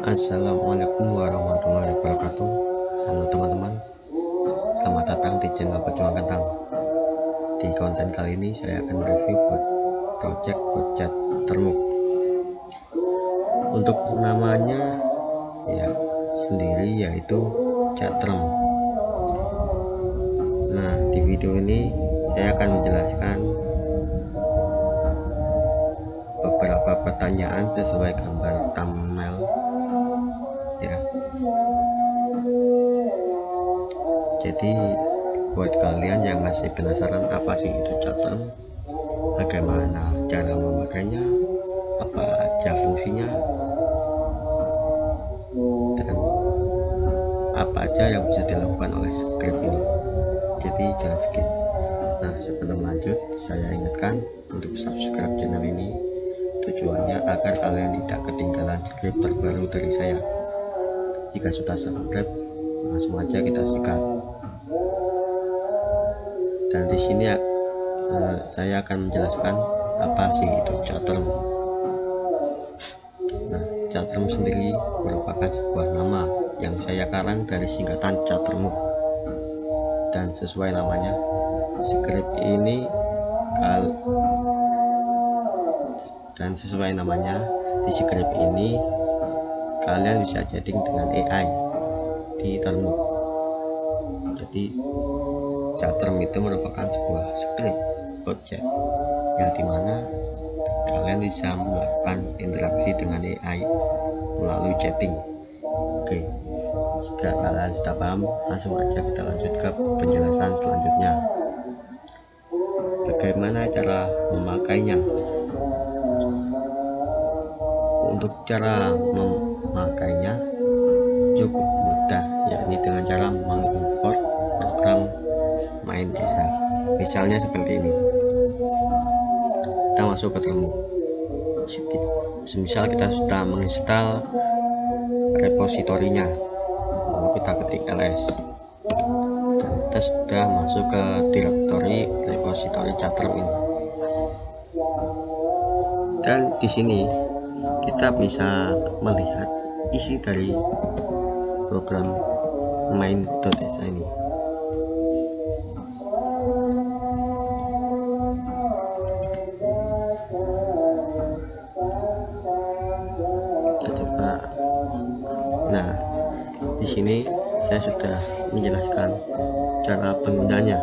Assalamualaikum warahmatullahi wabarakatuh. Halo teman-teman, selamat datang di channel Pejuang Kentang. Di konten kali ini saya akan review project Chat Termuk. Untuk namanya sendiri yaitu Chatroom. Nah, di video ini saya akan menjelaskan beberapa pertanyaan sesuai gambar thumbnail ya. Jadi buat kalian yang masih penasaran apa sih itu Chatroom, bagaimana cara memakainya, apa aja fungsinya, dan apa aja yang bisa dilakukan oleh script ini, jadi jangan skip. Nah, sebelum lanjut saya ingatkan untuk subscribe channel ini, tujuannya agar kalian tidak ketinggalan script terbaru dari saya. Jika sudah subscribe, langsung aja kita sikat. Dan di sini saya akan menjelaskan apa sih itu Chatroom. Nah, Chatroom sendiri merupakan sebuah nama yang saya karang dari singkatan Chatroom. Dan sesuai namanya, script ini di script ini kalian bisa chatting dengan AI di Termuk. Jadi Chatroom itu merupakan sebuah script project yang dimana kalian bisa melakukan interaksi dengan AI melalui chatting. Oke, jika kalian sudah paham, langsung aja kita lanjut ke penjelasan selanjutnya. Bagaimana cara memakainya? Untuk cara memakainya cukup mudah, yakni dengan cara mengimport program main bisa. Misalnya seperti ini, kita masuk ke Termuk. Semisal kita sudah menginstal repositorinya, lalu kita ketik ls, dan kita sudah masuk ke direktori repositori Chatroom ini. Dan di sini kita bisa melihat isi dari program main.desa ini. Kita coba. Nah, di sini saya sudah menjelaskan cara penggunanya.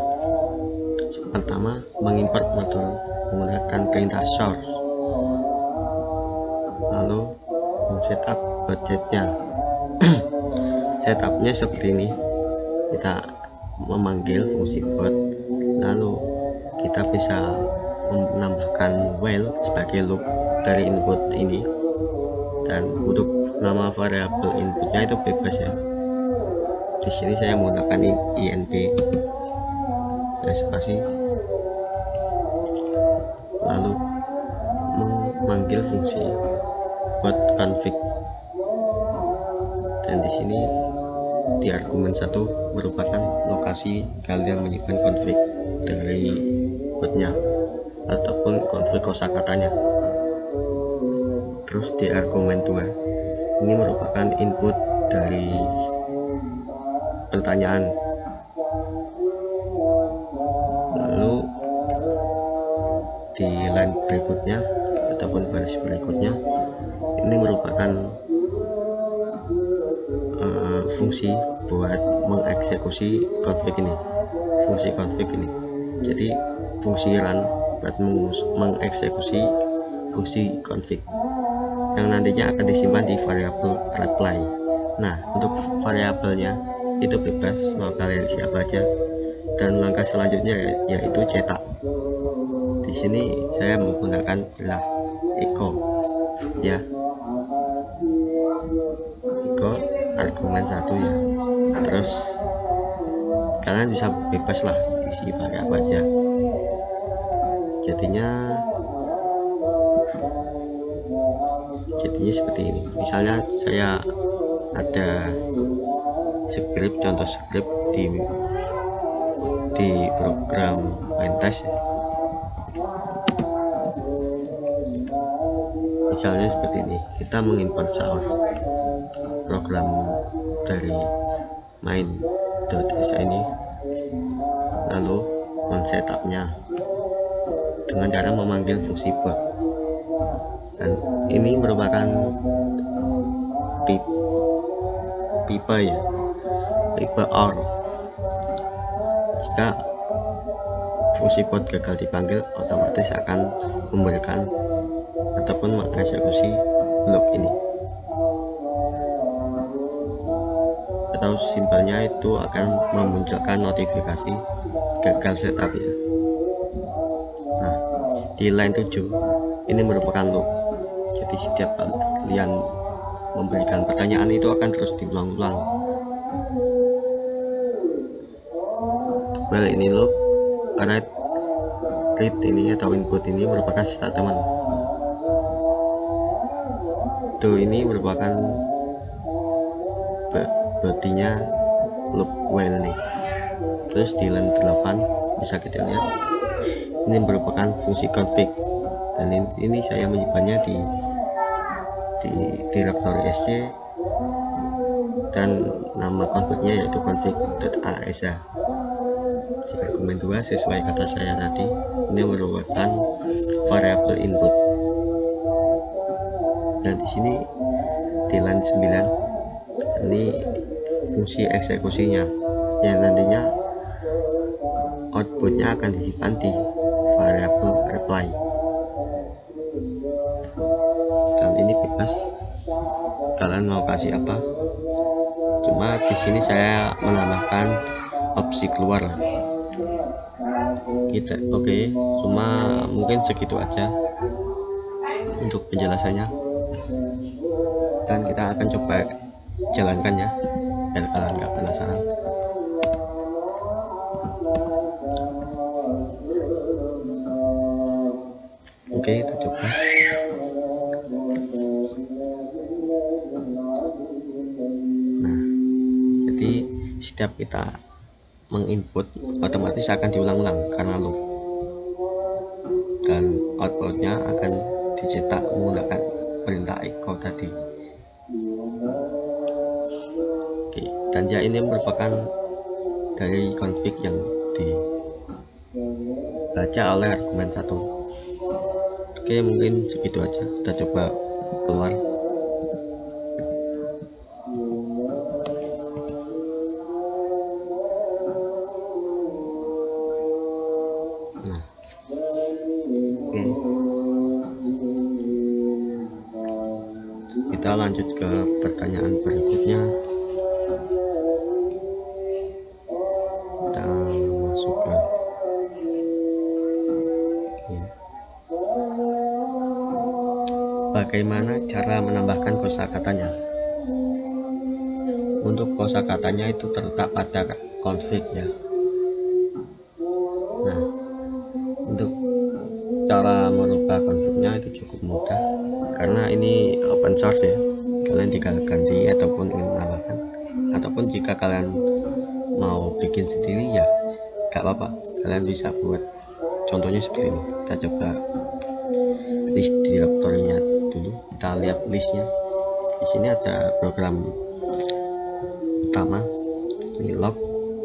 Pertama, mengimport modul menggunakan perintah source, lalu men-setup budgetnya. Setupnya seperti ini, kita memanggil fungsi bot, lalu kita bisa menambahkan while sebagai loop dari input ini, dan untuk nama variabel inputnya itu bebas ya. Di sini saya menggunakan inp, saya spasi, lalu memanggil fungsi bot config, dan di sini di argumen 1 merupakan lokasi kalian menyimpan config dari botnya ataupun config kosakatanya. Terus di argumen 2 ini merupakan input dari pertanyaan. Lalu di line berikutnya ataupun baris berikutnya ini merupakan fungsi buat mengeksekusi config ini, fungsi config ini. Jadi fungsi run buat mengeksekusi fungsi config yang nantinya akan disimpan di variabel reply. Nah, untuk variabelnya itu bebas, mau kalian siapa aja. Dan langkah selanjutnya yaitu cetak. Di sini saya menggunakan echo ya, echo argumen 1 ya. Terus kalian bisa bebas lah isi pakai apa aja. Jadinya seperti ini. Misalnya saya ada script, contoh script di program main test. Misalnya seperti ini, kita mengimport source program dari main.sa ini, lalu men-setupnya dengan cara memanggil fungsi bot, dan ini merupakan tipe OR. Jika fungsi bot gagal dipanggil, otomatis akan memberikan ataupun mengeksekusi blok ini, atau simpelnya itu akan memunculkan notifikasi gagal setup ya. Nah, di line 7 ini merupakan loop, jadi setiap kalian memberikan pertanyaan itu akan terus diulang-ulang. Well, ini loop, read ini atau input ini merupakan statement. Do ini merupakan bodynya loop while nih. Terus di line 8 bisa kita lihat ini merupakan fungsi config, dan ini saya menyimpannya di directory sc, dan nama confignya yaitu config.asa. Jika argumen 2 sesuai kata saya tadi, ini merupakan variable input. Dan di sini di line 9 ini fungsi eksekusinya, yang nantinya outputnya akan disimpan di variable reply, dan ini bebas kalian mau kasih apa. Cuma di sini saya menambahkan opsi keluar kita. Oke, cuma mungkin segitu aja untuk penjelasannya, dan kita akan coba jalankan ya biar kalian nggak penasaran. Oke, kita coba. Nah, jadi setiap kita menginput otomatis akan diulang-ulang karena loop, dan outputnya akan dicetak menggunakan perintah echo tadi. Oke, dan ya ini merupakan dari config yang dibaca oleh argumen 1. Oke, mungkin segitu aja. Kita coba keluar. Nah, oke. Kita lanjut ke pertanyaan berikutnya. Kita masuk ke bagaimana cara menambahkan kosakatanya. Untuk kosakatanya itu terletak pada config ya. Nah, untuk cara merubah confignya itu cukup mudah karena ini open source ya. Kalian tinggal ganti ataupun ingin menambahkan, ataupun jika kalian mau bikin sendiri ya gak apa-apa, kalian bisa buat contohnya seperti ini. Kita coba list directory-nya dulu, kita lihat listnya. Di sini ada program utama, ini log,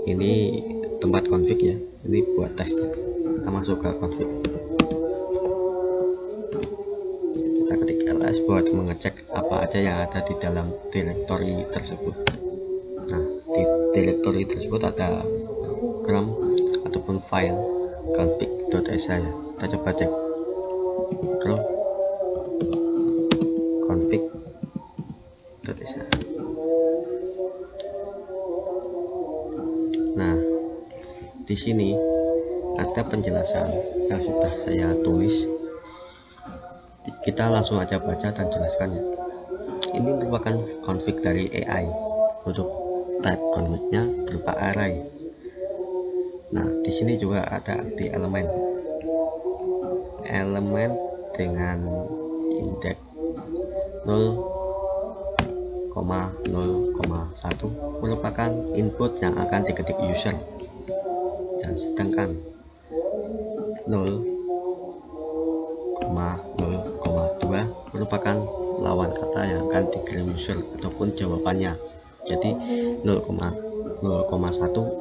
ini tempat config ya, ini buat tesnya. Kita masuk ke config, kita ketik ls buat mengecek apa aja yang ada di dalam directory tersebut. Nah, di directory tersebut ada program ataupun file config.sa ya. Kita coba cek config.sa. Nah, di sini ada penjelasan yang sudah saya tulis. Kita langsung aja baca dan jelaskannya. Ini merupakan config dari AI. Untuk type confignya berupa array. Nah, di sini juga ada arti elemen dengan indeks 0,0,1 merupakan input yang akan diketik user, dan sedangkan 0,0,2 merupakan lawan kata yang akan dikirim user ataupun jawabannya. Jadi 0,1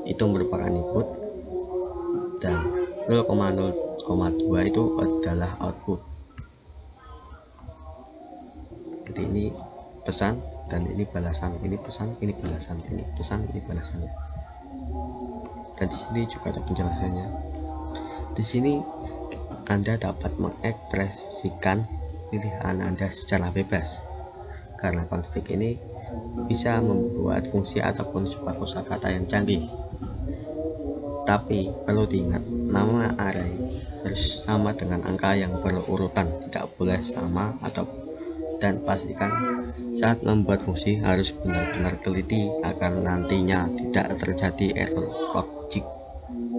itu merupakan input dan 0,0,2 itu adalah output. Jadi ini pesan dan ini balasan, ini pesan, ini balasan, ini pesan, ini balasannya. Dan di sini juga ada penjelasannya. Di sini Anda dapat mengekspresikan pilihan Anda secara bebas, karena config ini bisa membuat fungsi ataupun sebuah kosakata yang canggih. Tapi perlu diingat, nama array harus sama dengan angka yang berurutan, tidak boleh sama dan pastikan saat membuat fungsi harus benar-benar teliti agar nantinya tidak terjadi error logic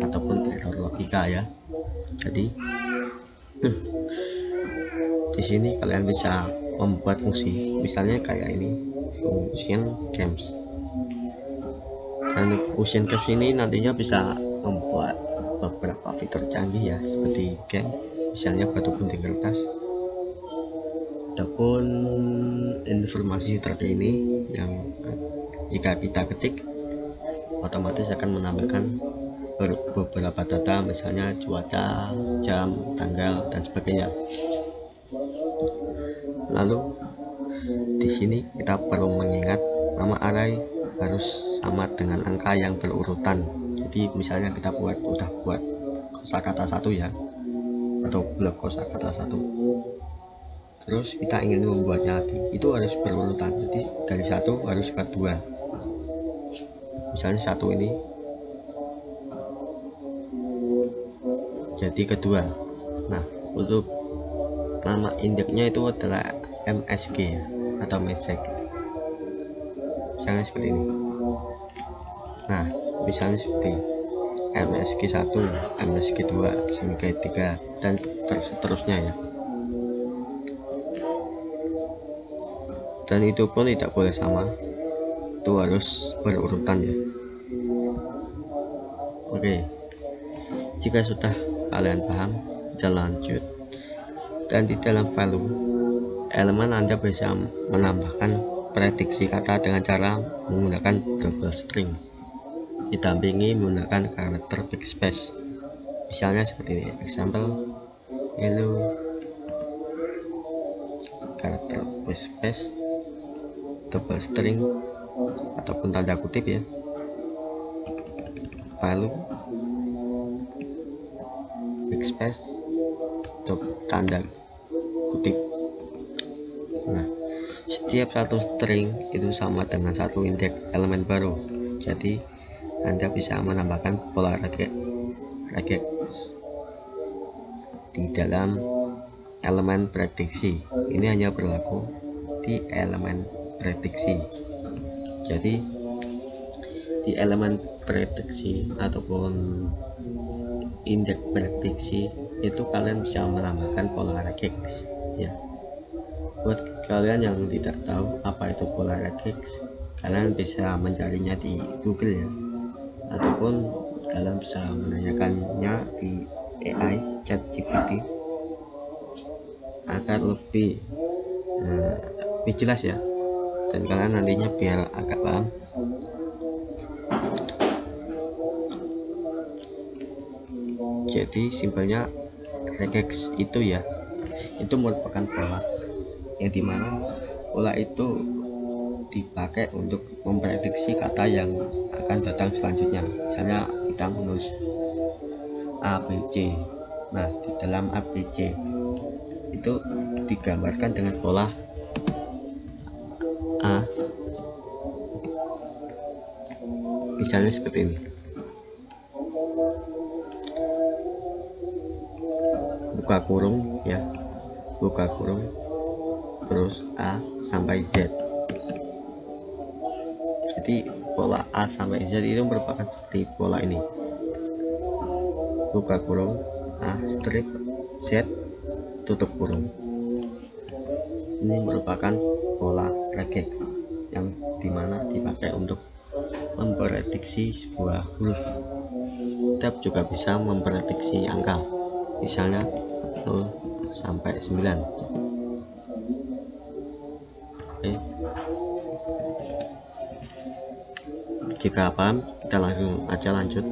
ataupun error logika ya. Jadi di sini kalian bisa membuat fungsi, misalnya kayak ini function games. Dan function games ini nantinya bisa membuat beberapa fitur canggih ya, seperti game, misalnya batu gunting kertas, ataupun informasi terkini yang jika kita ketik otomatis akan menampilkan beberapa data, misalnya cuaca, jam, tanggal, dan sebagainya. Lalu di sini kita perlu mengingat nama array harus sama dengan angka yang berurutan. Jadi misalnya kita udah buat kosakata 1 ya, atau blok kosakata 1. Terus kita ingin membuatnya lagi, itu harus berurutan. Jadi dari 1 harus ke 2. Misalnya 1 ini jadi kedua. Nah, untuk nama indeksnya itu adalah MSG ya, atau message. Misalnya seperti ini. Nah, misalnya seperti MSG 1, MSG 2, sampai 3 dan seterusnya ya. Dan itu pun tidak boleh sama, itu harus berurutan ya. Oke, jika sudah kalian paham, kita lanjut. Dan di dalam value elemen Anda bisa menambahkan prediksi kata dengan cara menggunakan double string didampingi menggunakan karakter backspace. Misalnya seperti ini, example hello, karakter backspace, double string ataupun tanda kutip ya, value backspace tanda kutip. Nah, setiap satu string itu sama dengan satu indeks elemen baru. Jadi Anda bisa menambahkan pola regex di dalam elemen prediksi. Ini hanya berlaku di elemen prediksi. Jadi di elemen prediksi ataupun indeks prediksi itu kalian bisa menambahkan pola regex ya. Buat kalian yang tidak tahu apa itu pola regex, kalian bisa mencarinya di Google ya, ataupun kalian bisa menanyakannya di AI ChatGPT agar lebih jelas ya, dan kalian nantinya biar agak paham. Jadi simpelnya regex itu ya, itu merupakan pola yang dimana pola itu dipakai untuk memprediksi kata yang akan datang selanjutnya. Misalnya kita menulis ABC. Nah, di dalam ABC itu digambarkan dengan pola A, misalnya seperti ini. Buka kurung ya, buka kurung, terus A sampai Z. Jadi pola A sampai Z itu merupakan seperti pola ini, buka kurung, A strip, Z tutup kurung. Ini merupakan pola regex yang dimana dipakai untuk memprediksi sebuah huruf. Kita juga bisa memprediksi angka, misalnya 0 sampai 9. Oke. Jika paham, kita langsung aja lanjut.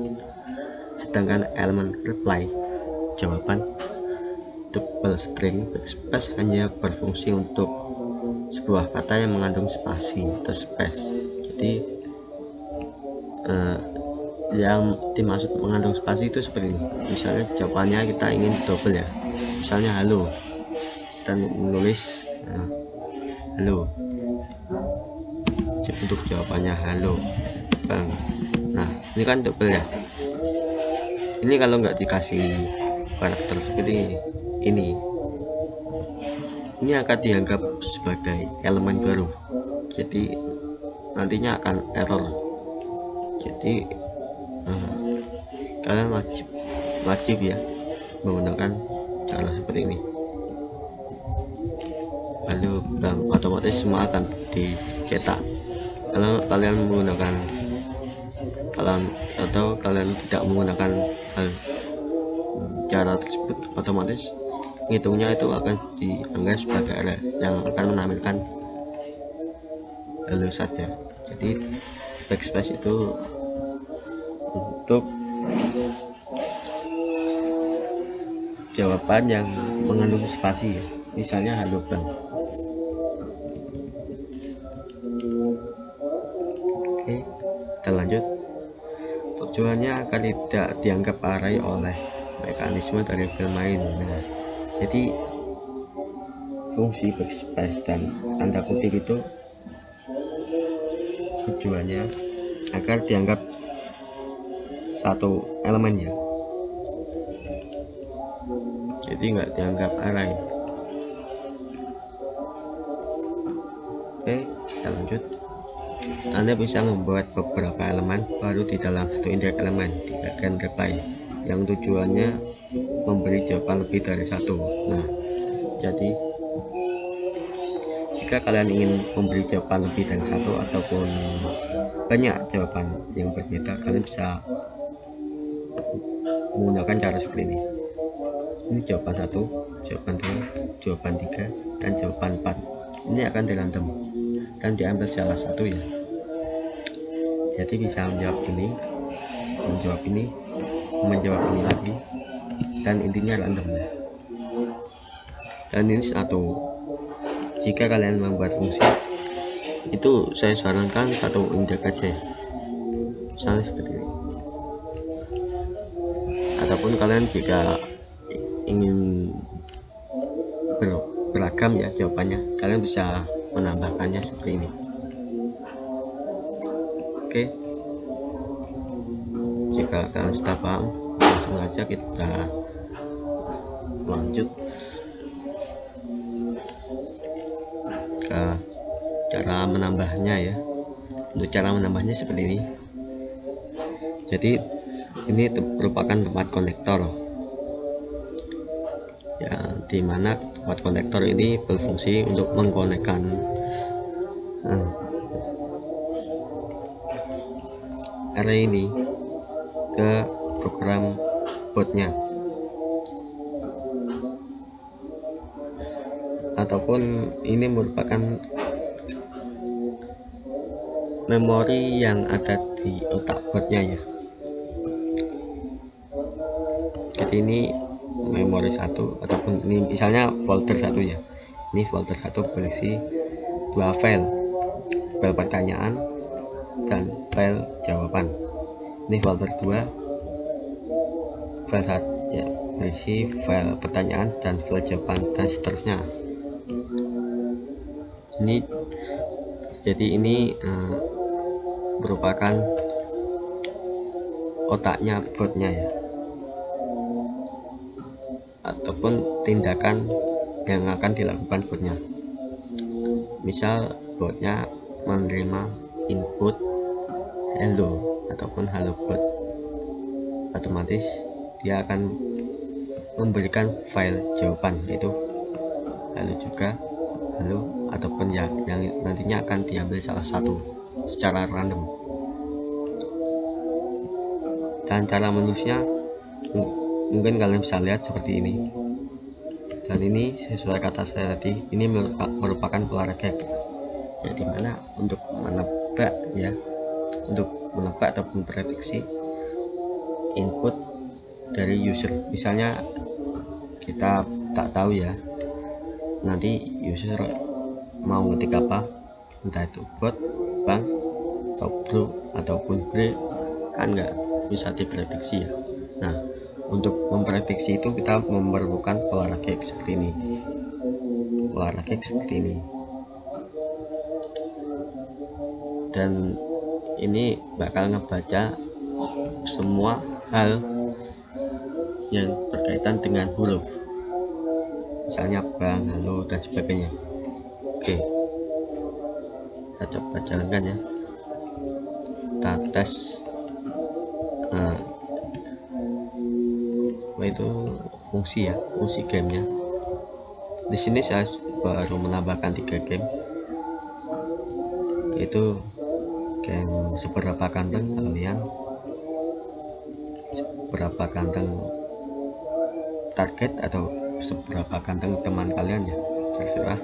Sedangkan elemen reply jawaban double string backspace hanya berfungsi untuk sebuah kata yang mengandung spasi atau space. Jadi yang dimaksud mengandung spasi itu seperti ini. Misalnya jawabannya kita ingin double ya, misalnya halo, dan menulis halo untuk jawabannya halo bang. Nah ini kan double ya. Ini kalau nggak dikasih karakter seperti ini akan dianggap sebagai elemen baru, jadi nantinya akan error. Jadi kalian wajib ya menggunakan cara seperti ini. Lalu bang, otomatis semua akan dicetak. Kalau kalian menggunakan kalian tidak menggunakan cara tersebut, otomatis ngitungnya itu akan dianggap sebagai error yang akan menampilkan halo saja. Jadi backspace itu untuk jawaban yang mengandung spasi ya, misalnya halo bang. Oke, kita lanjut. Tujuannya agar tidak dianggap array oleh mekanisme dari file main. Nah, jadi fungsi backspace dan tanda kutip itu tujuannya agar dianggap satu elemen ya, jadi nggak dianggap array. Oke, kita lanjut. Anda bisa membuat beberapa elemen baru di dalam satu indeks elemen di bagian reply yang tujuannya memberi jawaban lebih dari satu. Nah, jadi jika kalian ingin memberi jawaban lebih dari satu ataupun banyak jawaban yang berbeda, kalian bisa menggunakan cara seperti ini. Ini jawaban 1, jawaban 2, jawaban 3, dan jawaban 4. Ini akan dirandom dan diambil salah satu ya. Jadi bisa menjawab ini, menjawab ini, menjawab ini lagi, dan intinya random ya. Dan ini satu. Jika kalian membuat fungsi itu, saya sarankan satu indeks aja, misalnya seperti ini. Ataupun kalian jika ingin beragam ya jawabannya, kalian bisa menambahkannya seperti ini. Oke, jika kalian sudah paham, langsung aja kita lanjut ke cara menambahnya ya. Untuk cara menambahnya seperti ini. Jadi ini merupakan tempat konektor ya, dimana tempat konektor ini berfungsi untuk mengkonekkan array ini ke program botnya, ataupun ini merupakan memori yang ada di otak botnya ya. Jadi ini memori 1, ataupun ini misalnya folder 1 ya. Ini folder 1 berisi 2 file pertanyaan dan file jawaban. Ini folder 2, file 1 ya, berisi file pertanyaan dan file jawaban, dan seterusnya. Ini jadi ini merupakan otaknya botnya ya, ataupun tindakan yang akan dilakukan botnya. Misal botnya menerima input hello ataupun halo bot, otomatis dia akan memberikan file jawaban, yaitu halo juga, halo, ataupun ya yang nantinya akan diambil salah satu secara random. Dan cara menulisnya mungkin kalian bisa lihat seperti ini. Dan ini sesuai kata saya tadi, ini merupakan polar gap. ya dimana untuk menebak ya, untuk menebak ataupun prediksi input dari user. Misalnya kita tak tahu ya nanti user mau ngetik apa, entah itu bot, bank, atau bro ataupun bre, kan nggak bisa diprediksi ya. Nah, untuk memprediksi itu kita memerlukan pola logik seperti ini, dan ini bakal ngebaca semua hal yang berkaitan dengan huruf, misalnya bang, halo, dan sebagainya. Oke, kita coba jalankan ya, kita tes. Itu fungsi ya, fungsi gamenya. Di sini saya baru menambahkan 3 game, yaitu game seberapa ganteng kalian, seberapa ganteng target atau seberapa ganteng teman kalian ya, terserah,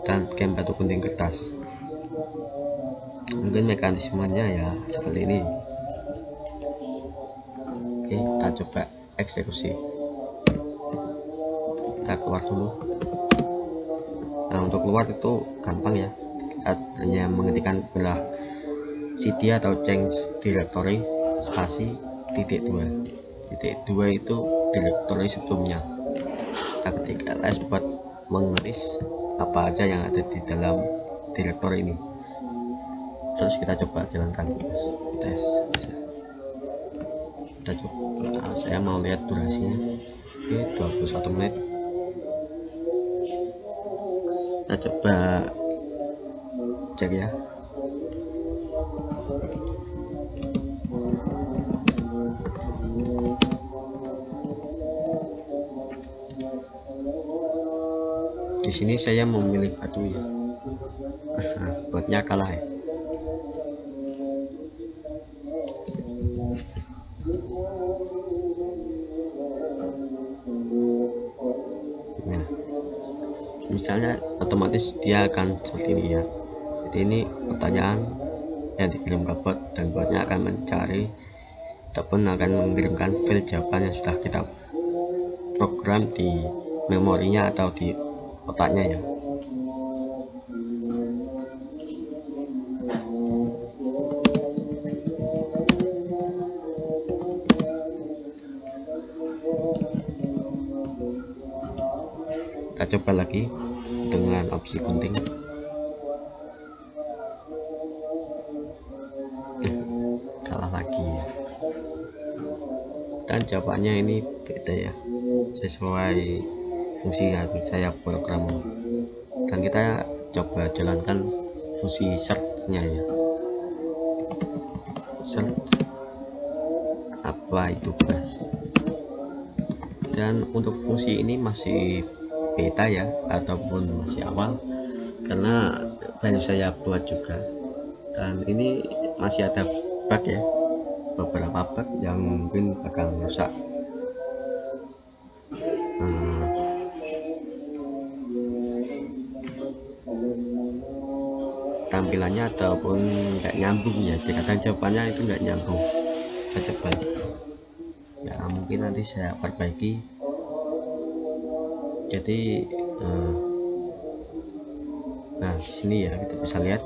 dan game batu gunting kertas. Mungkin mekanismenya ya seperti ini. Oke, kita coba eksekusi. Kita keluar dulu. Nah, untuk keluar itu gampang ya, kita hanya mengetikkan belah cd atau change directory spasi titik 2 itu directory sebelumnya. Kita ketik ls buat mengelis apa aja yang ada di dalam directory ini. Terus kita coba jalankan tes. Kita coba, saya mau lihat durasinya. Oke, 21 menit. Kita coba cek ya. Di sini saya memilih batu ya. Botnya kalah ya. Nah, misalnya otomatis dia akan seperti ini ya. Jadi ini pertanyaan yang dikirim ke bot, dan botnya akan mencari ataupun akan mengirimkan file jawaban yang sudah kita program di memorinya atau di otaknya ya. Kita coba lagi dengan opsi gunting. Kalah lagi ya. Dan jawabannya ini beda ya, sesuai fungsi yang saya program. Dan kita coba jalankan fungsi search-nya ya. Search apa itu guys. Dan untuk fungsi ini masih beta ya, ataupun masih awal, karena baru saya buat juga, dan ini masih ada bug ya, beberapa bug yang mungkin bakal rusak tampilannya ataupun nggak nyambung ya, dikatakan jawabannya itu nggak nyambung. Kita coba ya, mungkin nanti saya perbaiki. Jadi nah di sini ya kita bisa lihat,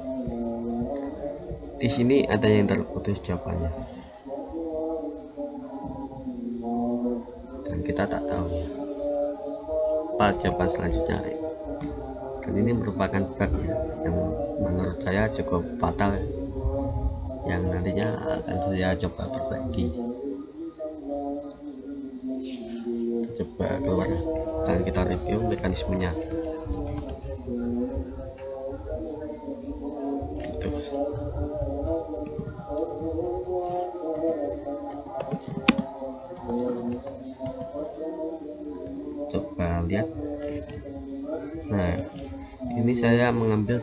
di sini ada yang terputus jawabannya, dan kita tak tahu apa jawaban selanjutnya. Dan ini merupakan bug ya, yang menurut saya cukup fatal, yang nantinya akan saya coba perbaiki. Kita coba keluar dan kita review mekanismenya. Coba lihat. Nah, ini saya mengambil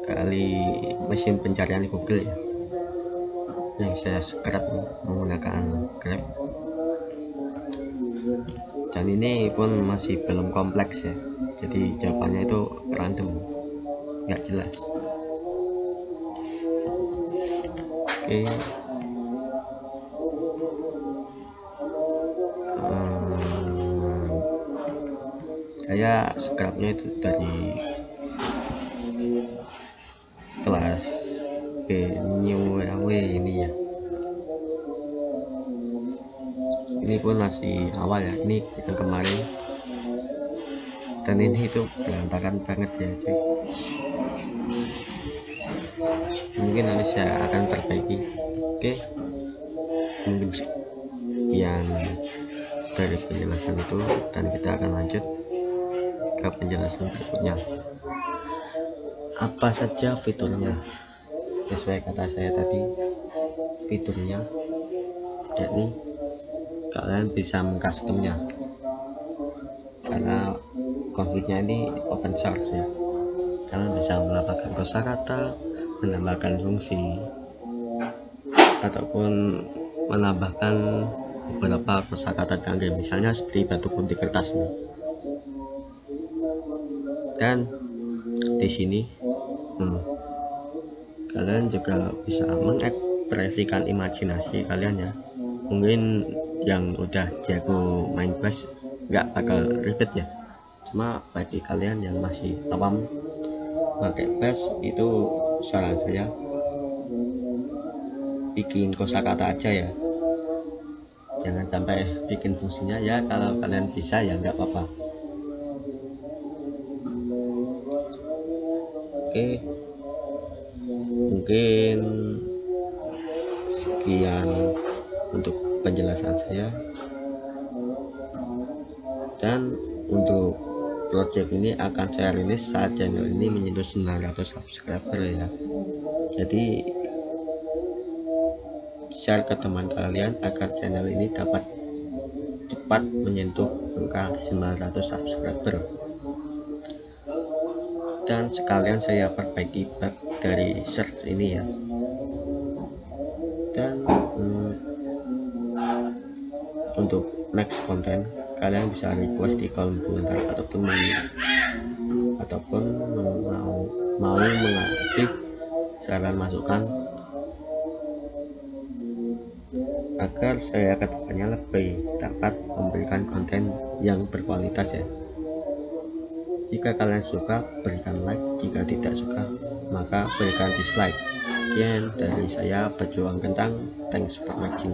kali mesin pencarian Google ya, yang saya scrap menggunakan Grab, dan ini pun masih belum kompleks ya, jadi jawabannya itu random. nggak jelas. Oke, saya scrapnya itu dari kelas New ini ya. Ini pun masih awal ya, ini yang kemarin, dan ini itu berantakan banget ya cuy. Mungkin nanti saya akan perbaiki. Oke, mungkin sekian dari penjelasan itu, dan kita akan lanjut ke penjelasan berikutnya. Apa saja fiturnya? Sesuai kata saya tadi, fiturnya yakni kalian bisa mengcustomnya, karena config-nya ini open source ya. Kalian bisa menambahkan kosakata, menambahkan fungsi, ataupun menambahkan beberapa kosakata canggih, misalnya seperti batu putih kertas ini. Dan di sini kalian juga bisa mengekspresikan imajinasi kalian ya. Mungkin yang udah jago main bass nggak bakal ribet ya, cuma bagi kalian yang masih awam pakai bass, itu saran saya bikin kosakata aja ya, jangan sampai bikin fungsinya ya. Kalau kalian bisa ya nggak apa-apa. Oke, mungkin sekian untuk penjelasan saya, dan untuk project ini akan saya rilis saat channel ini menyentuh 900 subscriber ya. Jadi share ke teman kalian agar channel ini dapat cepat menyentuh angka 900 subscriber. Dan sekalian saya perbaiki bug dari search ini ya. Dan untuk next konten kalian bisa request di kolom komentar, ataupun mau mengasih saran masukan agar saya kedepannya lebih dapat memberikan konten yang berkualitas ya. Jika kalian suka, berikan like, jika tidak suka, maka berikan dislike. Sekian dari saya, Pejuang Kentang. Thanks for watching.